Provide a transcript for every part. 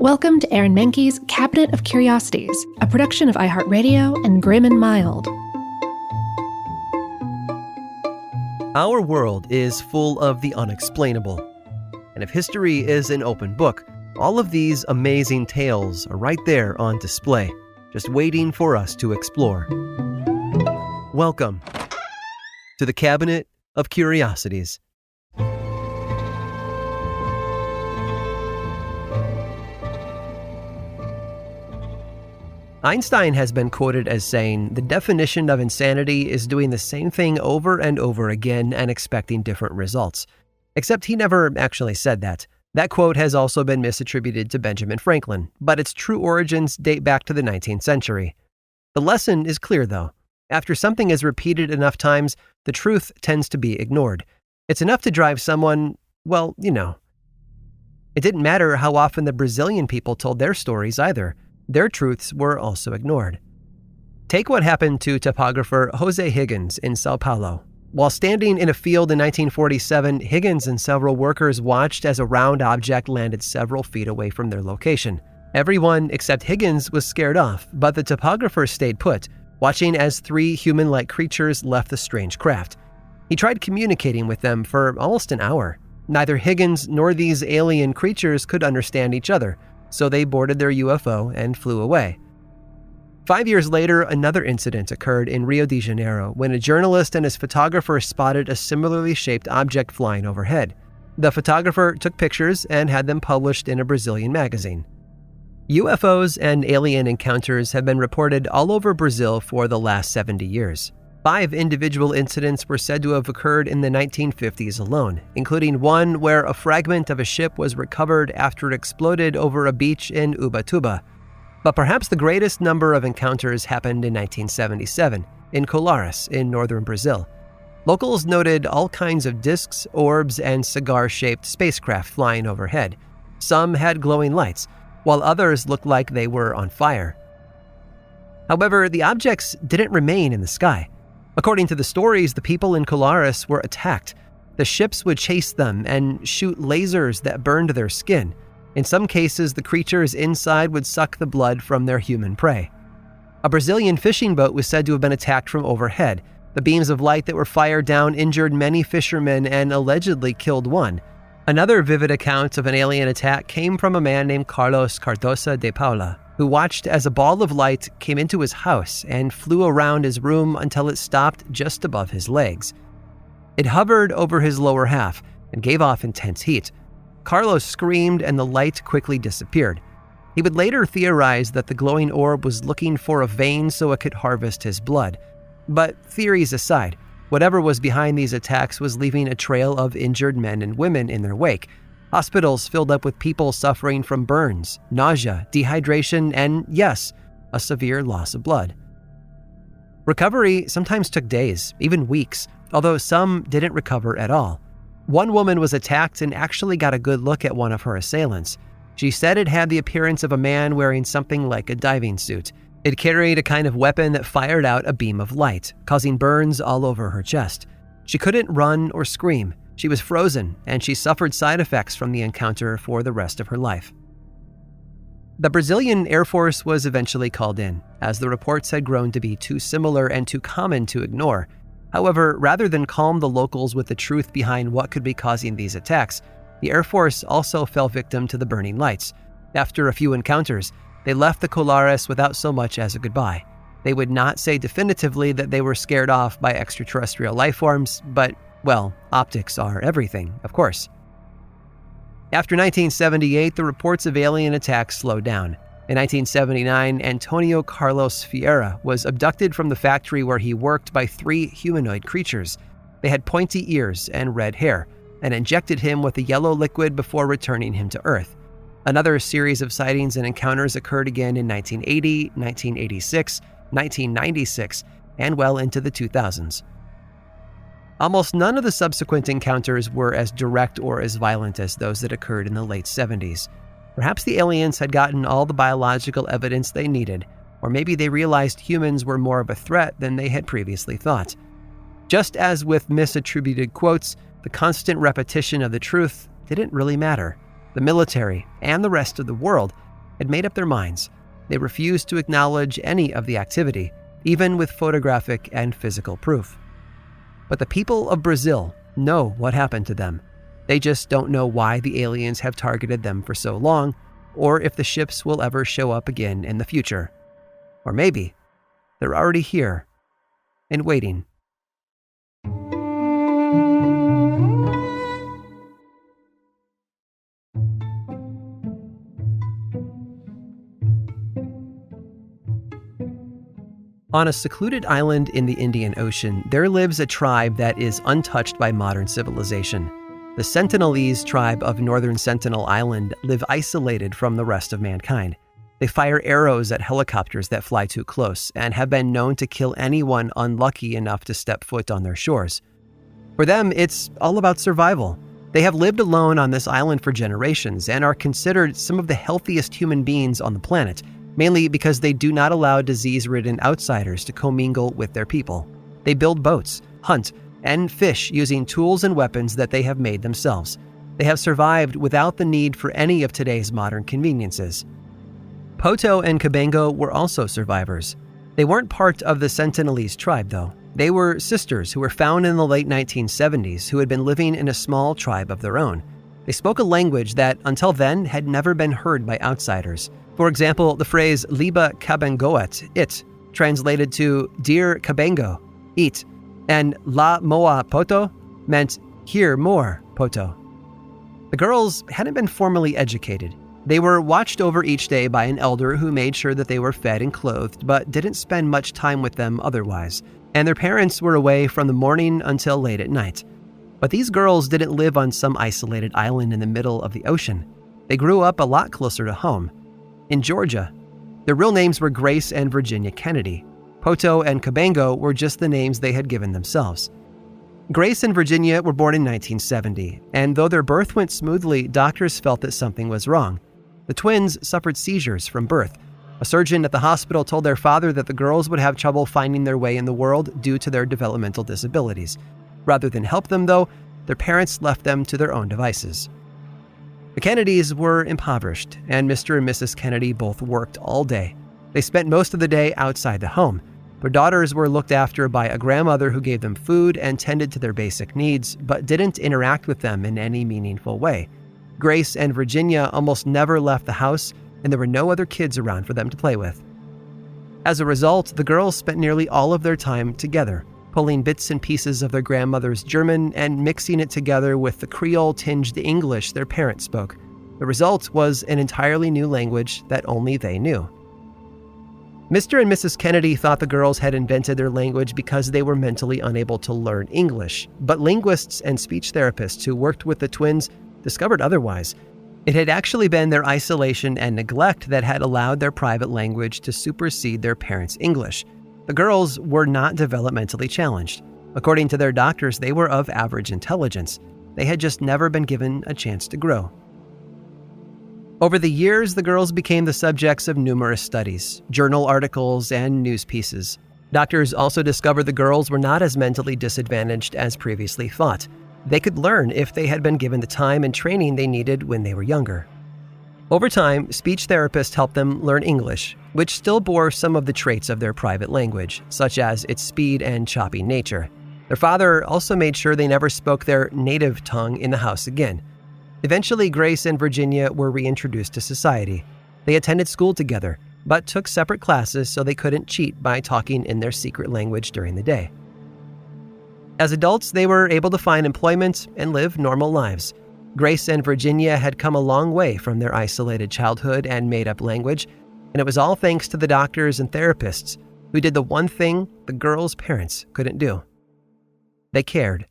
Welcome to Aaron Mahnke's Cabinet of Curiosities, a production of iHeartRadio and Grim and Mild. Our world is full of the unexplainable. And if history is an open book, all of these amazing tales are right there on display, just waiting for us to explore. Welcome to the Cabinet of Curiosities. Einstein has been quoted as saying, "The definition of insanity is doing the same thing over and over again and expecting different results." Except he never actually said that. That quote has also been misattributed to Benjamin Franklin, but its true origins date back to the 19th century. The lesson is clear, though. After something is repeated enough times, the truth tends to be ignored. It's enough to drive someone, well, you know. It didn't matter how often the Brazilian people told their stories either. Their truths were also ignored. Take what happened to topographer Jose Higgins in Sao Paulo. While standing in a field in 1947, Higgins and several workers watched as a round object landed several feet away from their location. Everyone except Higgins was scared off, but the topographer stayed put, watching as three human-like creatures left the strange craft. He tried communicating with them for almost an hour. Neither Higgins nor these alien creatures could understand each other, so they boarded their UFO and flew away. 5 years later, another incident occurred in Rio de Janeiro when a journalist and his photographer spotted a similarly shaped object flying overhead. The photographer took pictures and had them published in a Brazilian magazine. UFOs and alien encounters have been reported all over Brazil for the last 70 years. 5 individual incidents were said to have occurred in the 1950s alone, including one where a fragment of a ship was recovered after it exploded over a beach in Ubatuba. But perhaps the greatest number of encounters happened in 1977, in Colares, in northern Brazil. Locals noted all kinds of discs, orbs, and cigar-shaped spacecraft flying overhead. Some had glowing lights, while others looked like they were on fire. However, the objects didn't remain in the sky. According to the stories, the people in Colares were attacked. The ships would chase them and shoot lasers that burned their skin. In some cases, the creatures inside would suck the blood from their human prey. A Brazilian fishing boat was said to have been attacked from overhead. The beams of light that were fired down injured many fishermen and allegedly killed one. Another vivid account of an alien attack came from a man named Carlos Cardosa de Paula, who watched as a ball of light came into his house and flew around his room until it stopped just above his legs. It hovered over his lower half and gave off intense heat. Carlos screamed and the light quickly disappeared. He would later theorize that the glowing orb was looking for a vein so it could harvest his blood. But theories aside, whatever was behind these attacks was leaving a trail of injured men and women in their wake. Hospitals filled up with people suffering from burns, nausea, dehydration, and yes, a severe loss of blood. Recovery sometimes took days, even weeks, although some didn't recover at all. One woman was attacked and actually got a good look at one of her assailants. She said it had the appearance of a man wearing something like a diving suit. It carried a kind of weapon that fired out a beam of light, causing burns all over her chest. She couldn't run or scream. She was frozen, and she suffered side effects from the encounter for the rest of her life. The Brazilian Air Force was eventually called in, as the reports had grown to be too similar and too common to ignore. However, rather than calm the locals with the truth behind what could be causing these attacks, the Air Force also fell victim to the burning lights. After a few encounters, they left the Colares without so much as a goodbye. They would not say definitively that they were scared off by extraterrestrial life forms, but well, optics are everything, of course. After 1978, the reports of alien attacks slowed down. In 1979, Antonio Carlos Vieira was abducted from the factory where he worked by 3 humanoid creatures. They had pointy ears and red hair, and injected him with a yellow liquid before returning him to Earth. Another series of sightings and encounters occurred again in 1980, 1986, 1996, and well into the 2000s. Almost none of the subsequent encounters were as direct or as violent as those that occurred in the late 70s. Perhaps the aliens had gotten all the biological evidence they needed, or maybe they realized humans were more of a threat than they had previously thought. Just as with misattributed quotes, the constant repetition of the truth didn't really matter. The military and the rest of the world had made up their minds. They refused to acknowledge any of the activity, even with photographic and physical proof. But the people of Brazil know what happened to them. They just don't know why the aliens have targeted them for so long, or if the ships will ever show up again in the future. Or maybe they're already here and waiting. On a secluded island in the Indian Ocean, there lives a tribe that is untouched by modern civilization. The Sentinelese tribe of northern Sentinel Island live isolated from the rest of mankind. They fire arrows at helicopters that fly too close and have been known to kill anyone unlucky enough to step foot on their shores. For them, it's all about survival. They have lived alone on this island for generations and are considered some of the healthiest human beings on the planet, mainly because they do not allow disease-ridden outsiders to commingle with their people. They build boats, hunt, and fish using tools and weapons that they have made themselves. They have survived without the need for any of today's modern conveniences. Poto and Cabango were also survivors. They weren't part of the Sentinelese tribe, though. They were sisters who were found in the late 1970s who had been living in a small tribe of their own. They spoke a language that, until then, had never been heard by outsiders. For example, the phrase Liba Cabangoet, it, translated to Dear Cabango, eat, and La Moa Poto meant hear more, Poto. The girls hadn't been formally educated. They were watched over each day by an elder who made sure that they were fed and clothed, but didn't spend much time with them otherwise. And their parents were away from the morning until late at night. But these girls didn't live on some isolated island in the middle of the ocean. They grew up a lot closer to home, in Georgia. Their real names were Grace and Virginia Kennedy. Poto and Cabango were just the names they had given themselves. Grace and Virginia were born in 1970, and though their birth went smoothly, doctors felt that something was wrong. The twins suffered seizures from birth. A surgeon at the hospital told their father that the girls would have trouble finding their way in the world due to their developmental disabilities. Rather than help them, though, their parents left them to their own devices. The Kennedys were impoverished, and Mr. and Mrs. Kennedy both worked all day. They spent most of the day outside the home. Their daughters were looked after by a grandmother who gave them food and tended to their basic needs, but didn't interact with them in any meaningful way. Grace and Virginia almost never left the house, and there were no other kids around for them to play with. As a result, the girls spent nearly all of their time together, pulling bits and pieces of their grandmother's German and mixing it together with the Creole-tinged English their parents spoke. The result was an entirely new language that only they knew. Mr. and Mrs. Kennedy thought the girls had invented their language because they were mentally unable to learn English, but linguists and speech therapists who worked with the twins discovered otherwise. It had actually been their isolation and neglect that had allowed their private language to supersede their parents' English. The girls were not developmentally challenged. According to their doctors, they were of average intelligence. They had just never been given a chance to grow. Over the years, the girls became the subjects of numerous studies, journal articles, and news pieces. Doctors also discovered the girls were not as mentally disadvantaged as previously thought. They could learn if they had been given the time and training they needed when they were younger. Over time, speech therapists helped them learn English, which still bore some of the traits of their private language, such as its speed and choppy nature. Their father also made sure they never spoke their native tongue in the house again. Eventually, Grace and Virginia were reintroduced to society. They attended school together, but took separate classes so they couldn't cheat by talking in their secret language during the day. As adults, they were able to find employment and live normal lives. Grace and Virginia had come a long way from their isolated childhood and made-up language, and it was all thanks to the doctors and therapists who did the one thing the girls' parents couldn't do. They cared.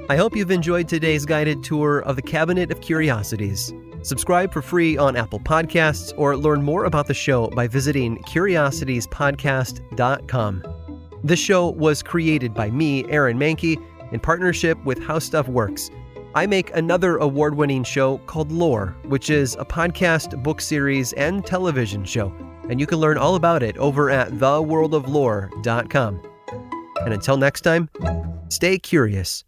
I hope you've enjoyed today's guided tour of the Cabinet of Curiosities. Subscribe for free on Apple Podcasts or learn more about the show by visiting curiositiespodcast.com. This show was created by me, Aaron Mahnke, in partnership with How Stuff Works. I make another award-winning show called Lore, which is a podcast, book series, and television show, and you can learn all about it over at theworldoflore.com. And until next time, stay curious.